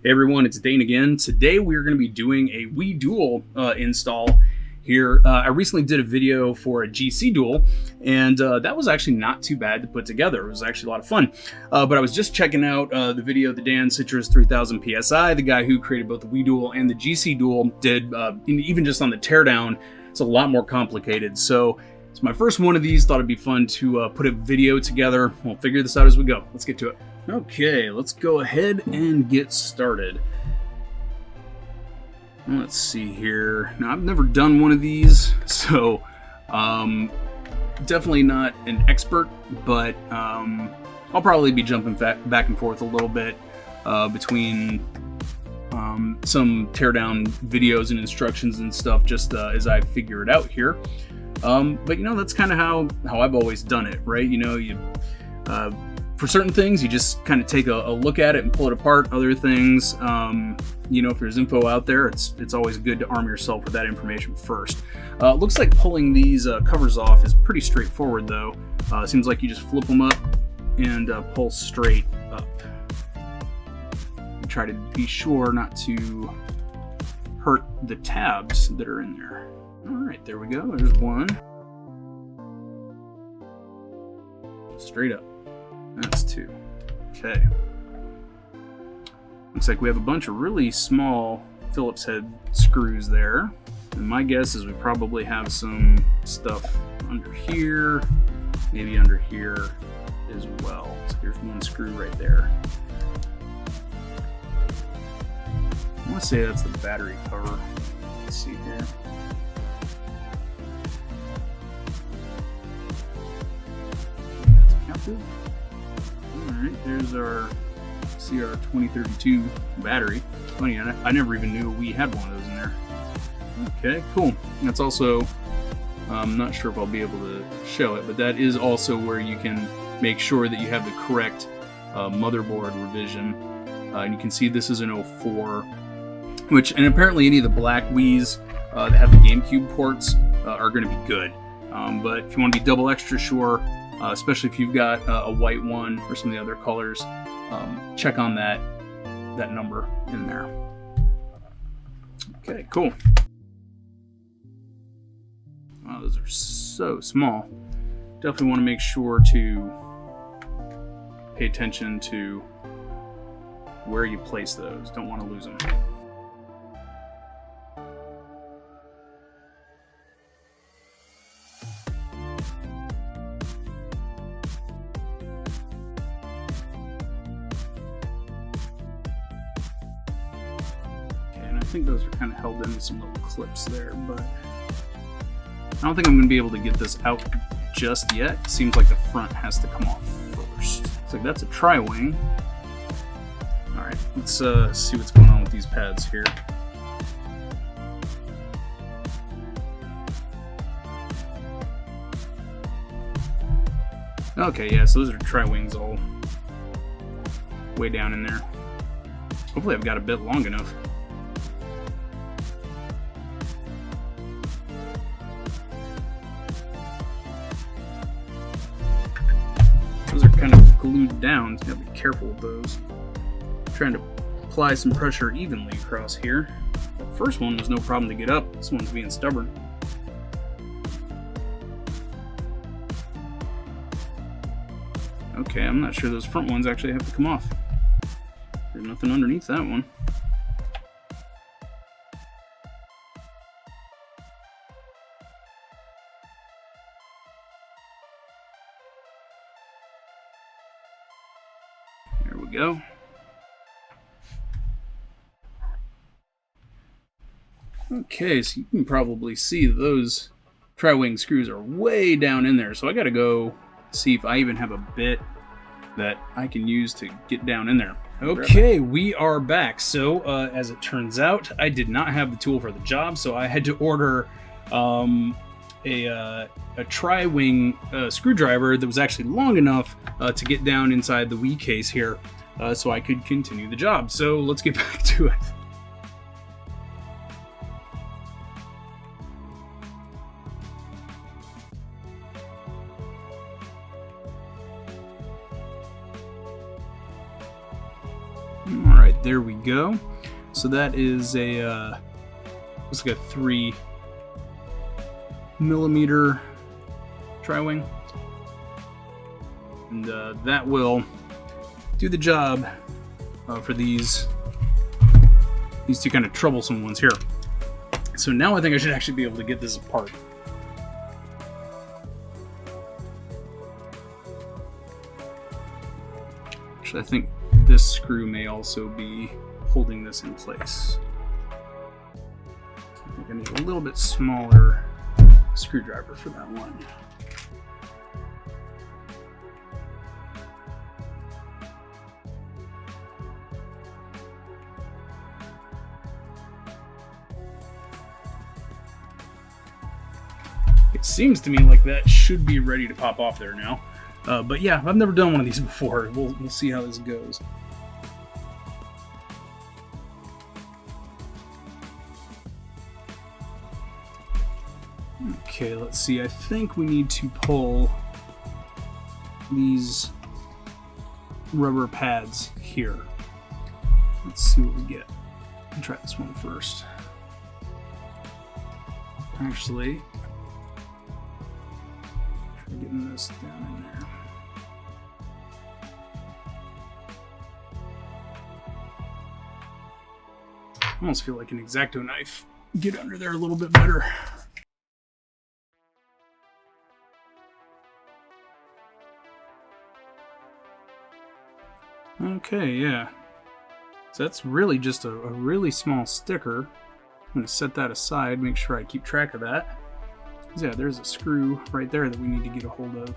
Hey everyone, it's Dane again. Today we're going to be doing a WiiDual install here. I recently did a video for a GC Dual, and that was actually not too bad to put together. It was actually a lot of fun. But I was just checking out the video the Dan Citrus 3000 PSI, the guy who created both the WiiDual and the GC Dual, did even just on the Teardown. It's a lot more complicated. So it's my first one of these. Thought it'd be fun to put a video together. We'll figure this out as we go. Let's get to it. Okay, let's go ahead and get started. Let's see here. Now, I've never done one of these, so definitely not an expert, but I'll probably be jumping back and forth a little bit between some teardown videos and instructions and stuff, just as I figure it out here. But you know, that's kind of how I've always done it, right? You know, for certain things, you just kind of take a look at it and pull it apart. Other things, you know, if there's info out there, it's always good to arm yourself with that information first. Looks like pulling these covers off is pretty straightforward, though. It seems like you just flip them up and pull straight up. And try to be sure not to hurt the tabs that are in there. All right, there we go. There's one. Straight up. That's two. Okay. Looks like we have a bunch of really small Phillips head screws there. And my guess is we probably have some stuff under here, maybe under here as well. So here's one screw right there. I want to say that's the battery cover. Let's see here. That's captive. Alright, there's our CR2032 battery. Funny, I never even knew we had one of those in there. Okay, cool. That's also, I'm not sure if I'll be able to show it, but that is also where you can make sure that you have the correct motherboard revision. And you can see this is an 04, and apparently any of the black Wiis that have the GameCube ports are going to be good. But if you want to be double extra sure, especially if you've got a white one or some of the other colors, check on that number in there. Okay, cool. Wow, those are so small. Definitely want to make sure to pay attention to where you place those. Don't want to lose them. I think those are kind of held in with some little clips there, but I don't think I'm going to be able to get this out just yet. It seems like the front has to come off first. Looks like that's a tri-wing. Alright, let's see what's going on with these pads here. Okay, yeah, so those are tri-wings all way down in there. Hopefully I've got a bit long enough. Those are kind of glued down, so you gotta be careful with those. I'm trying to apply some pressure evenly across here. The first one was no problem to get up. This one's being stubborn. Okay, I'm not sure those front ones actually have to come off. There's nothing underneath that one. There we go. Okay, so you can probably see those tri-wing screws are way down in there, so I gotta go see if I even have a bit that I can use to get down in there. Okay, we are back. So as it turns out, I did not have the tool for the job, so I had to order a tri-wing screwdriver that was actually long enough to get down inside the Wii case here, so I could continue the job. So let's get back to it. there we go. So that is a looks like a 3mm tri-wing, and that will do the job for these two kind of troublesome ones here. So now I think I should actually be able to get this apart. Actually, I think this screw may also be holding this in place. I think I need a little bit smaller screwdriver for that one. It seems to me like that should be ready to pop off there now. But yeah, I've never done one of these before. We'll see how this goes. Okay, let's see. I think we need to pull these rubber pads here. Let's see what we get. I'll try this one first. Actually, try getting this down in there. I almost feel like an X-Acto knife. Get under there a little bit better. Okay, yeah. So that's really just a really small sticker. I'm going to set that aside, make sure I keep track of that. Yeah, there's a screw right there that we need to get a hold of.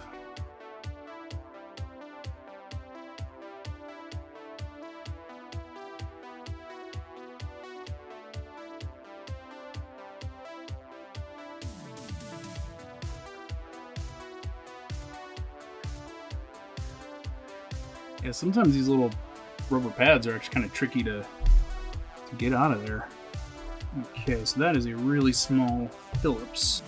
Yeah, sometimes these little rubber pads are actually kind of tricky to get out of there. Okay, so that is a really small Phillips.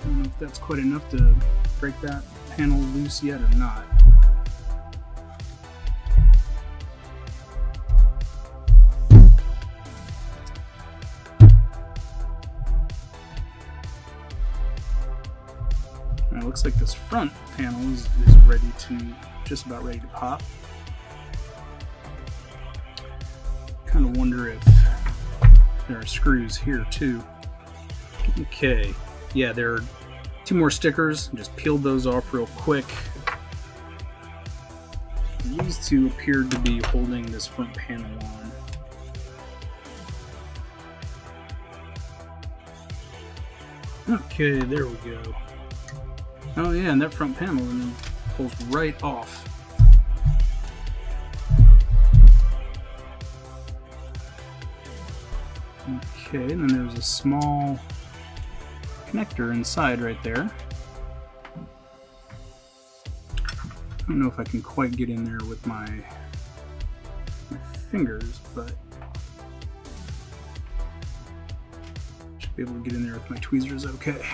I don't know if that's quite enough to break that panel loose yet or not. It looks like this front panel is ready to, just about ready to pop. Kind of wonder if there are screws here too. Okay, yeah, there are 2 more stickers. Just peeled those off real quick. These 2 appeared to be holding this front panel on. Okay, there we go. Oh yeah, and that front panel pulls right off. Okay, and then there's a small connector inside right there. I don't know if I can quite get in there with my fingers, but should be able to get in there with my tweezers okay.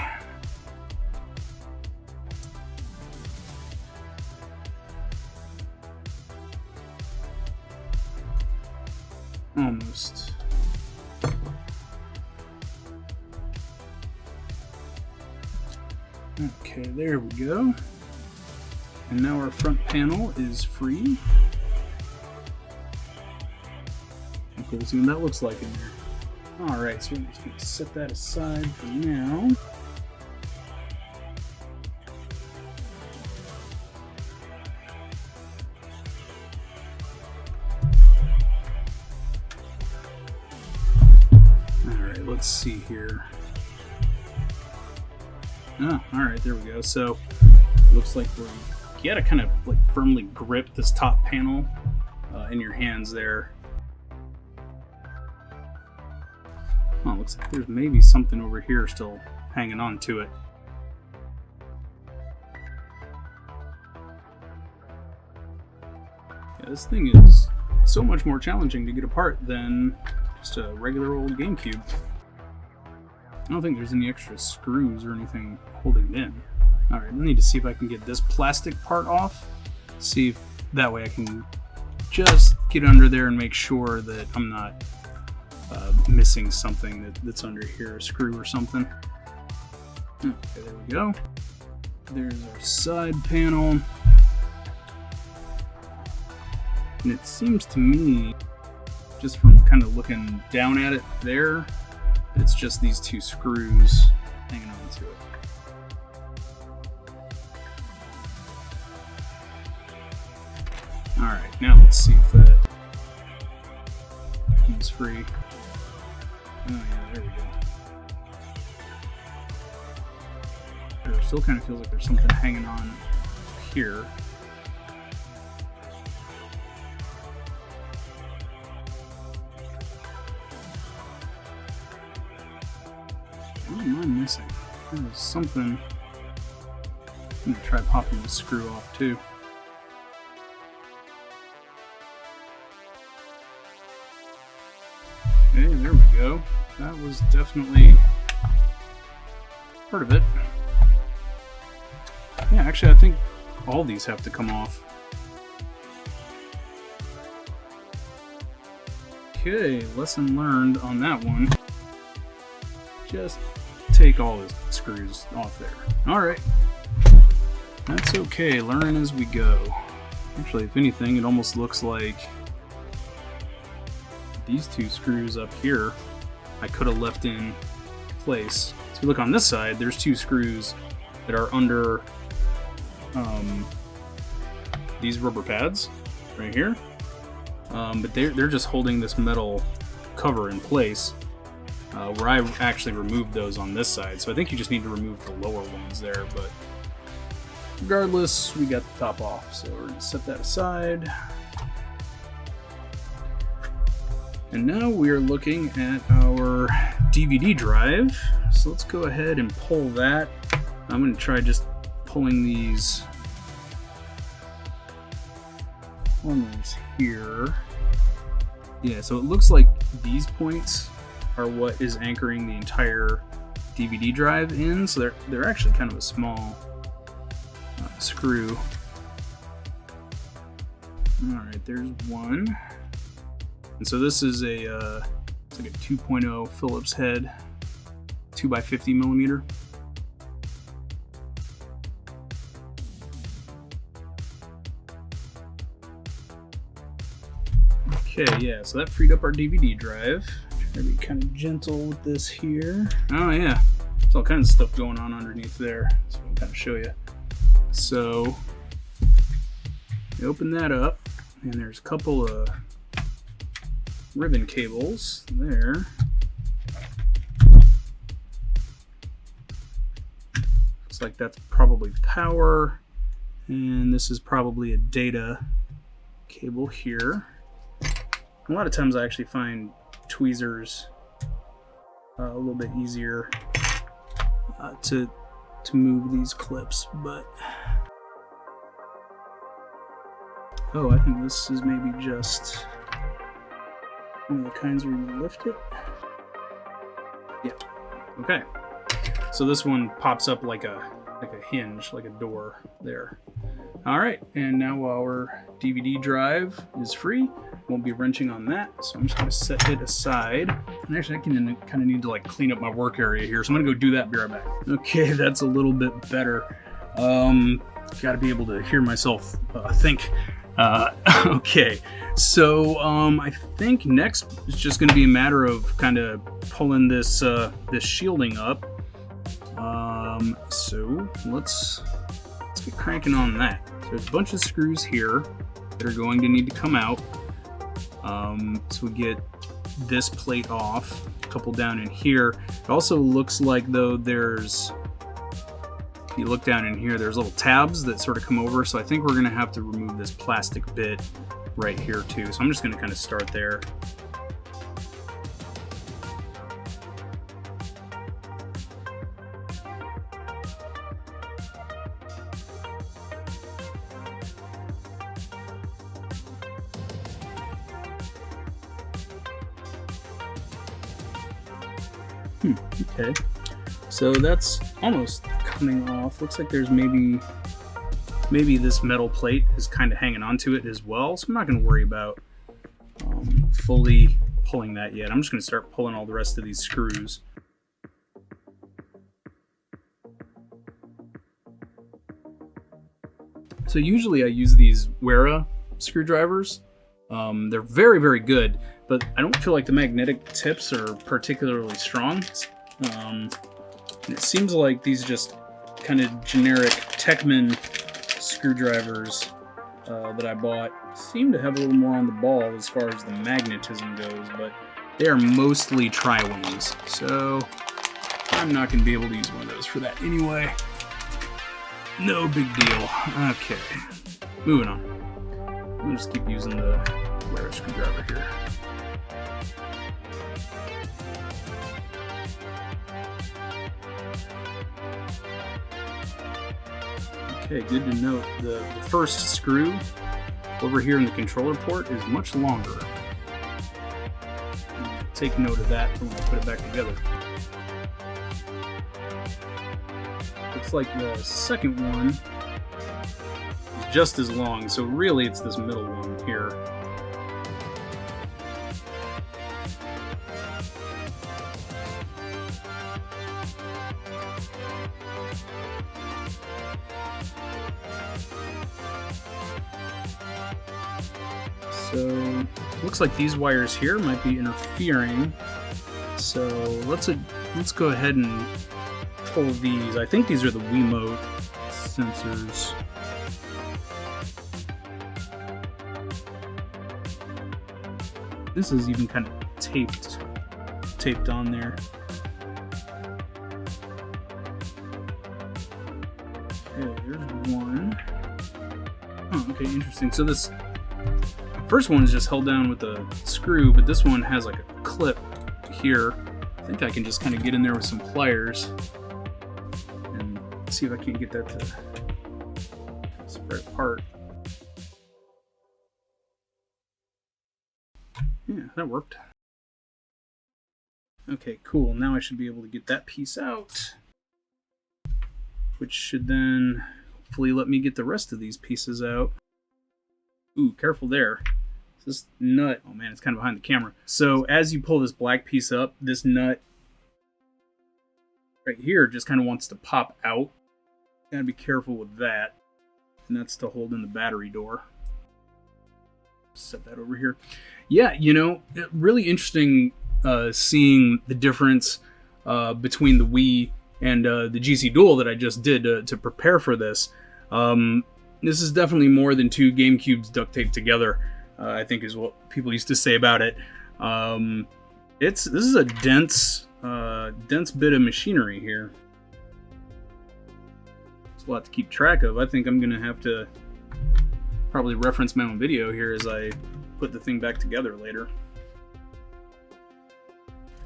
Almost. Okay, there we go. And now our front panel is free. Okay, let's see what that looks like in there. Alright, so we're just going to set that aside for now. Let's see here. Oh, alright, there we go. So, it looks like you gotta kind of like firmly grip this top panel in your hands there. Oh, looks like there's maybe something over here still hanging on to it. Yeah, this thing is so much more challenging to get apart than just a regular old GameCube. I don't think there's any extra screws or anything holding it in. Alright, I need to see if I can get this plastic part off. See if that way I can just get under there and make sure that I'm not missing something that's under here, a screw or something. Okay, there we go. There's our side panel. And it seems to me, just from kind of looking down at it there, it's just these two screws hanging on to it. Alright, now let's see if that comes free. Oh yeah, there we go. It still kind of feels like there's something hanging on here. What am I missing? There's something. I'm gonna try popping this screw off too. Okay, there we go. That was definitely part of it. Yeah, actually I think all these have to come off. Okay, lesson learned on that one. Just take all the screws off there. Alright. That's okay, learn as we go. Actually, if anything, it almost looks like these two screws up here I could have left in place. So if you look on this side, there's two screws that are under these rubber pads right here. But they're just holding this metal cover in place. Where I actually removed those on this side, so I think you just need to remove the lower ones there, but regardless, we got the top off, so we're going to set that aside. And now we are looking at our DVD drive, so let's go ahead and pull that. I'm going to try just pulling these corners here. Yeah, so it looks like these points are what is anchoring the entire DVD drive in, so they're actually kind of a small screw. Alright, there's one. And so this is it's like a 2.0 Phillips head, 2x50 millimeter. Okay, yeah, so that freed up our DVD drive. Try to be kind of gentle with this here. Oh yeah, there's all kinds of stuff going on underneath there, so I'll kind of show you. So, you open that up, and there's a couple of ribbon cables there. Looks like that's probably power, and this is probably a data cable here. A lot of times I actually find tweezers a little bit easier to move these clips, but oh, I think this is maybe just one of the kinds where you lift it. Yeah. Okay. So this one pops up like a hinge, like a door there. All right, and now our DVD drive is free. Won't be wrenching on that, so I'm just gonna set it aside. And actually, I kind of need to like clean up my work area here, so I'm gonna go do that. Be right back. Okay, that's a little bit better. Got to be able to hear myself think. Okay, so I think next it's just gonna be a matter of kind of pulling this this shielding up. So let's get cranking on that. So there's a bunch of screws here that are going to need to come out. So we get this plate off, a couple down in here. It also looks like though there's, if you look down in here, there's little tabs that sort of come over. So I think we're gonna have to remove this plastic bit right here too. So I'm just gonna kind of start there. Okay. So that's almost coming off. Looks like there's maybe this metal plate is kind of hanging onto it as well. So I'm not going to worry about fully pulling that yet. I'm just going to start pulling all the rest of these screws. So usually I use these Wera screwdrivers. They're very, very good, but I don't feel like the magnetic tips are particularly strong. It seems like these just kind of generic Techman screwdrivers that I bought seem to have a little more on the ball as far as the magnetism goes, but they are mostly tri-wings, so I'm not going to be able to use one of those for that anyway. No big deal. Okay, moving on. I'll just keep using the Wera screwdriver here. Okay, good to note. The first screw over here in the controller port is much longer. Take note of that when we put it back together. Looks like the second one is just as long, so really it's this middle one here. So looks like these wires here might be interfering. So let's go ahead and pull these. I think these are the Wiimote sensors. This is even kind of taped on there. Okay, there's one. Oh, okay, interesting. So this first one is just held down with a screw, but this one has like a clip here. I think I can just kind of get in there with some pliers and see if I can't get that to spread apart. Yeah, that worked. Okay, cool. Now I should be able to get that piece out, which should then hopefully let me get the rest of these pieces out. Ooh, careful there. This nut, oh man, it's kind of behind the camera. So as you pull this black piece up, this nut right here just kind of wants to pop out. Gotta be careful with that. And that's to hold in the battery door. Set that over here. Yeah, you know, really interesting seeing the difference between the Wii and the GC Dual that I just did to prepare for this. This is definitely more than two GameCubes duct taped together. I think is what people used to say about it. This is a dense bit of machinery here. It's a lot to keep track of. I think I'm gonna have to probably reference my own video here as I put the thing back together later.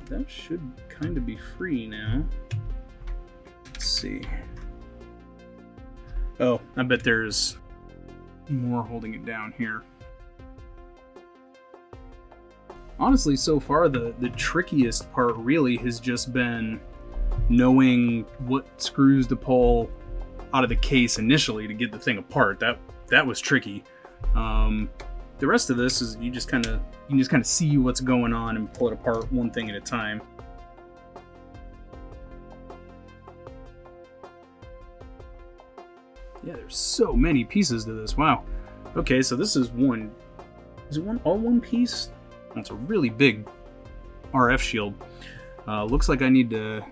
That should kind of be free now. Let's see. Oh, I bet there's more holding it down here. Honestly, so far, the trickiest part really has just been knowing what screws to pull out of the case initially to get the thing apart. That was tricky. The rest of this is you can just kind of see what's going on and pull it apart one thing at a time. Yeah, there's so many pieces to this. Wow. Okay, so this is one. Is it all one piece? It's a really big RF shield. Looks like I need to...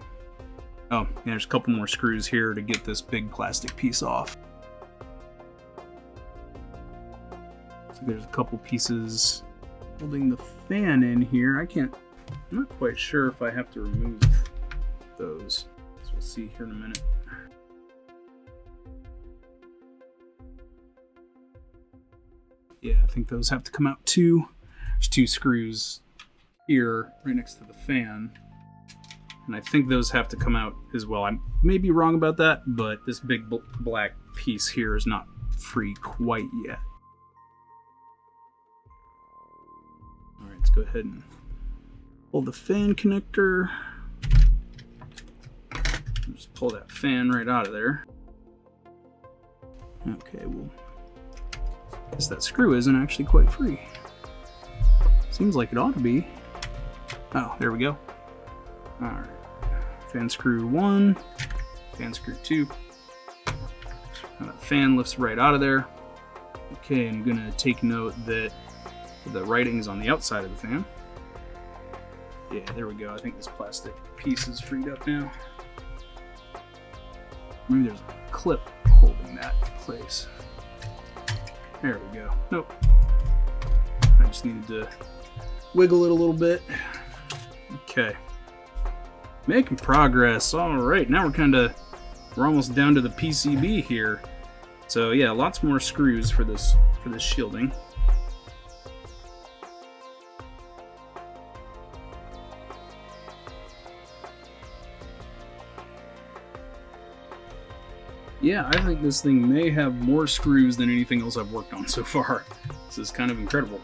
Oh, yeah, there's a couple more screws here to get this big plastic piece off. So there's a couple pieces holding the fan in here. I'm not quite sure if I have to remove those. So we'll see here in a minute. Yeah, I think those have to come out too. There's two screws here right next to the fan, and I think those have to come out as well. I may be wrong about that, but this big black piece here is not free quite yet. All right, let's go ahead and pull the fan connector pull that fan right out of there. Okay, well, I guess that screw isn't actually quite free. Seems like it ought to be. Oh, there we go. Alright. Fan screw 1, fan screw 2. Now that fan lifts right out of there. Okay, I'm gonna take note that the writing's on the outside of the fan. Yeah, there we go. I think this plastic piece is freed up now. Maybe there's a clip holding that in place. There we go. Nope. I just needed to wiggle it a little bit. Okay. Making progress. Alright, now we're almost down to the PCB here. So yeah, lots more screws for this shielding. Yeah, I think this thing may have more screws than anything else I've worked on so far. This is kind of incredible.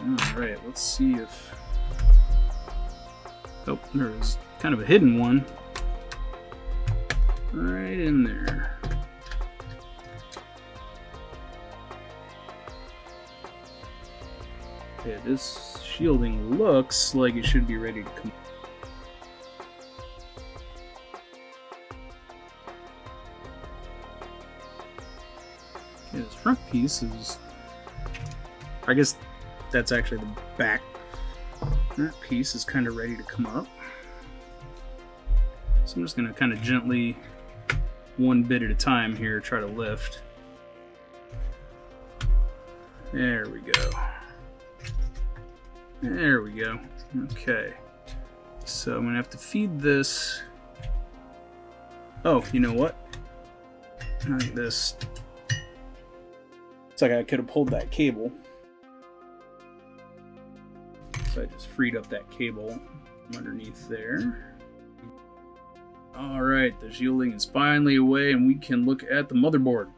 Alright, let's see if... Oh, there is kind of a hidden one. Right in there. Okay, this shielding looks like it should be ready to come. Okay, this front piece is... I guess that's actually the back. That piece is kind of ready to come up. So I'm just going to kind of gently, one bit at a time here, try to lift. There we go. There we go. Okay. So I'm going to have to feed this. Oh, you know what? I think this... It's like I could have pulled that cable. So I just freed up that cable from underneath there. Alright, the shielding is finally away and we can look at the motherboard.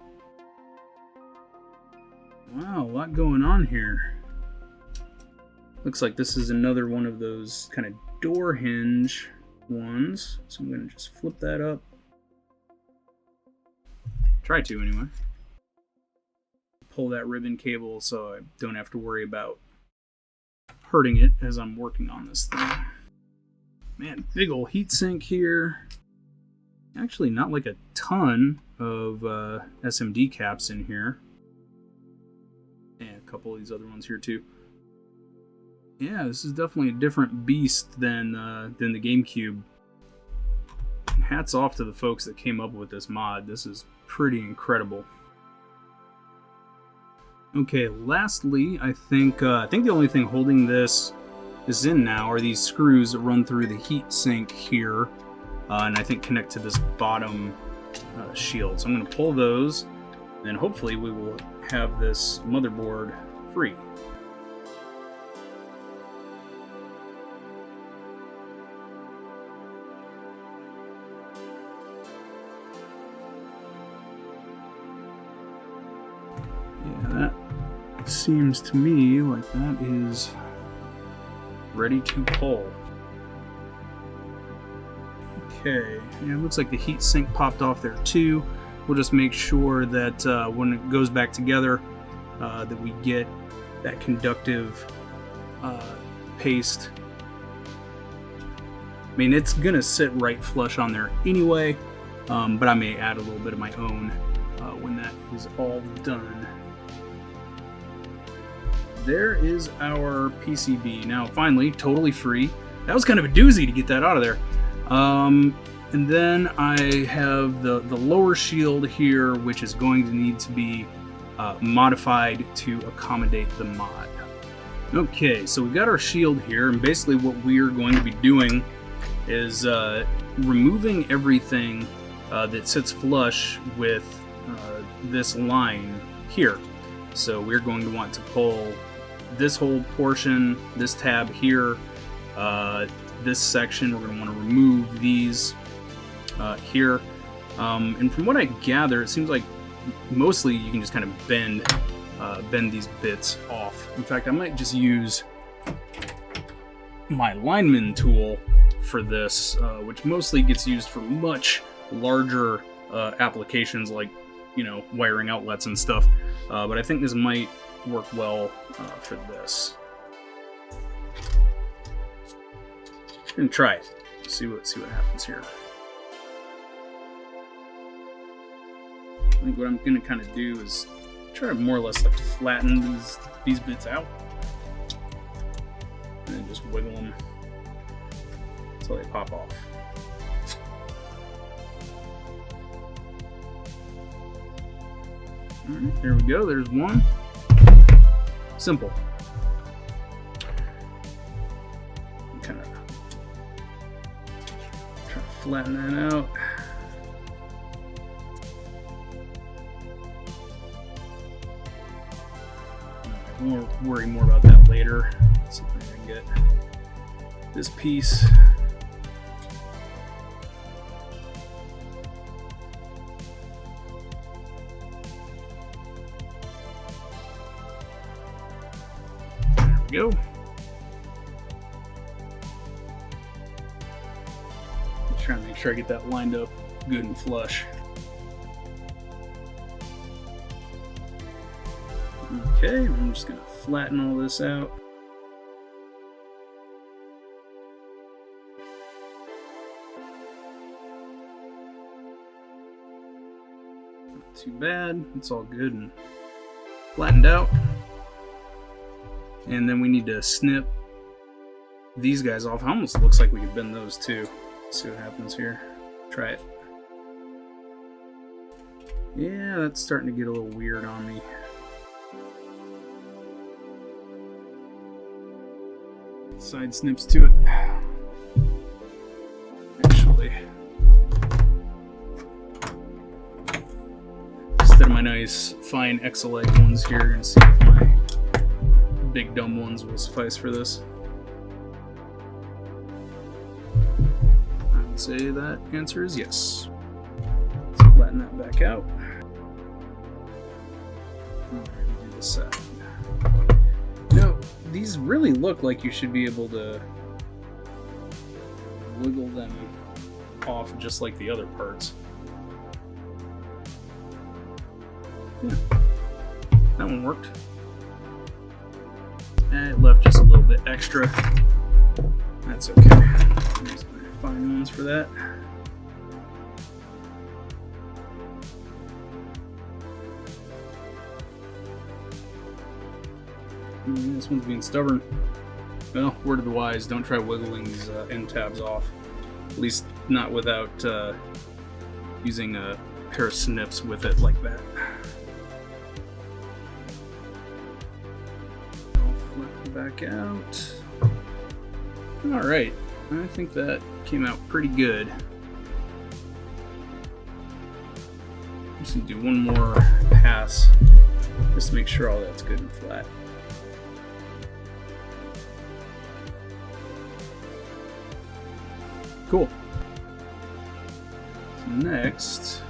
Wow, a lot going on here. Looks like this is another one of those kind of door hinge ones. So I'm going to just flip that up. Try to anyway. Pull that ribbon cable so I don't have to worry about hurting it as I'm working on this thing. Man, big old heatsink here. Actually, not like a ton of SMD caps in here. And a couple of these other ones here too. Yeah, this is definitely a different beast than the GameCube. Hats off to the folks that came up with this mod. This is pretty incredible. Okay, lastly, I think the only thing holding this in now are these screws that run through the heat sink here, and I think connect to this bottom shield. So I'm going to pull those, and then hopefully we will have this motherboard free. Yeah, that seems to me like that is ready to pull. Okay, yeah, it looks like the heat sink popped off there too. We'll just make sure that when it goes back together that we get that conductive paste. I mean, it's gonna sit right flush on there anyway, but I may add a little bit of my own when that is all done. There is our PCB. Now, finally, totally free. That was kind of a doozy to get that out of there. And then I have the lower shield here, which is going to need to be modified to accommodate the mod. Okay, so we've got our shield here, and basically what we're going to be doing is removing everything that sits flush with this line here. So we're going to want to pull this whole portion, this tab here, this section. We're going to want to remove these here. And from what I gather, it seems like mostly you can just kind of bend these bits off. In fact, I might just use my lineman tool for this, which mostly gets used for much larger applications like, you know, wiring outlets and stuff. But I think this might work well for this. I'm gonna try it. See what happens here. I think what I'm gonna kind of do is try to more or less like flatten these bits out, and then just wiggle them until they pop off. Alright, there we go. There's one. Simple. Kind of try to flatten that out. We'll worry more about that later. Let's see if I can get this piece. There we go. Just trying to make sure I get that lined up good and flush. Okay, I'm just going to flatten all this out. Not too bad. It's all good and flattened out. And then we need to snip these guys off. It almost looks like we could bend those too. Let's see what happens here. Try it. Yeah, that's starting to get a little weird on me. Side snips to it. Actually, instead of my nice fine XL-like ones here, and see if my big dumb ones will suffice for this. I would say that answer is yes. Let's flatten that back out. Alright, do this side. Now, these really look like you should be able to wiggle them off just like the other parts. Yeah, that one worked. And it left just a little bit extra. That's okay. There's my fine ones for that. This one's being stubborn. Well, word of the wise, don't try wiggling these end tabs off. At least not without using a pair of snips with it like that. I'll flip it back out. Alright, I think that came out pretty good. I'm just gonna do one more pass just to make sure all that's good and flat. Cool. So next,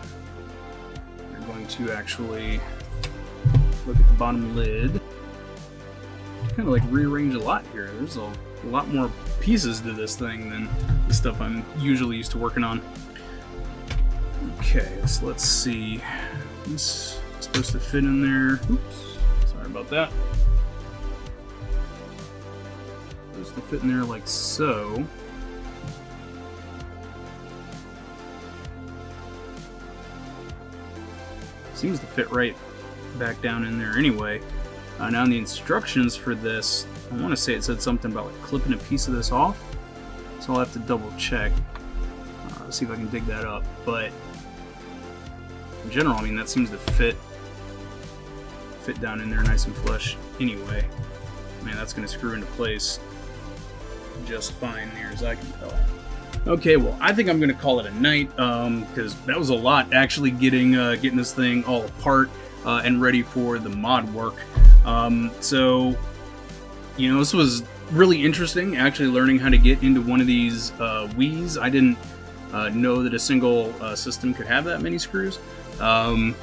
we're going to actually look at the bottom lid. Kind of like rearrange a lot here. There's a lot more pieces to this thing than the stuff I'm usually used to working on. Okay, so let's see. This is supposed to fit in there. Oops, sorry about that. Supposed to fit in there like so. Seems to fit right back down in there anyway. Now in the instructions for this, I want to say it said something about like clipping a piece of this off. So I'll have to double check. See if I can dig that up. But in general, I mean, that seems to fit down in there nice and flush anyway. Man, that's going to screw into place just fine near as I can tell. Okay, well, I think I'm going to call it a night, because that was a lot actually getting this thing all apart and ready for the mod work. So, you know, this was really interesting, actually learning how to get into one of these Wiis. I didn't know that a single system could have that many screws. Yeah,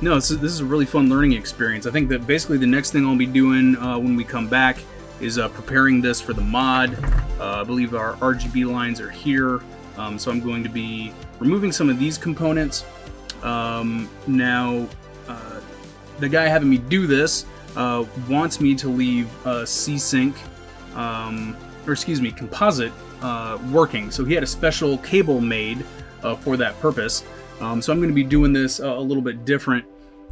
no, this is a really fun learning experience. I think that basically the next thing I'll be doing when we come back is preparing this for the mod. I believe our RGB lines are here, so I'm going to be removing some of these components. Now, the guy having me do this wants me to leave C-Sync, composite working. So he had a special cable made for that purpose. So I'm going to be doing this a little bit different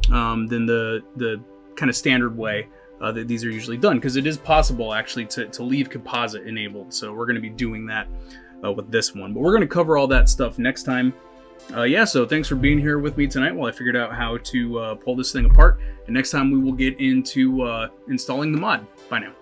than the kind of standard way that these are usually done, because it is possible actually to leave composite enabled. So we're going to be doing that with this one, but we're going to cover all that stuff next time. Yeah, so thanks for being here with me tonight while I figured out how to pull this thing apart. And next time we will get into installing the mod. Bye now.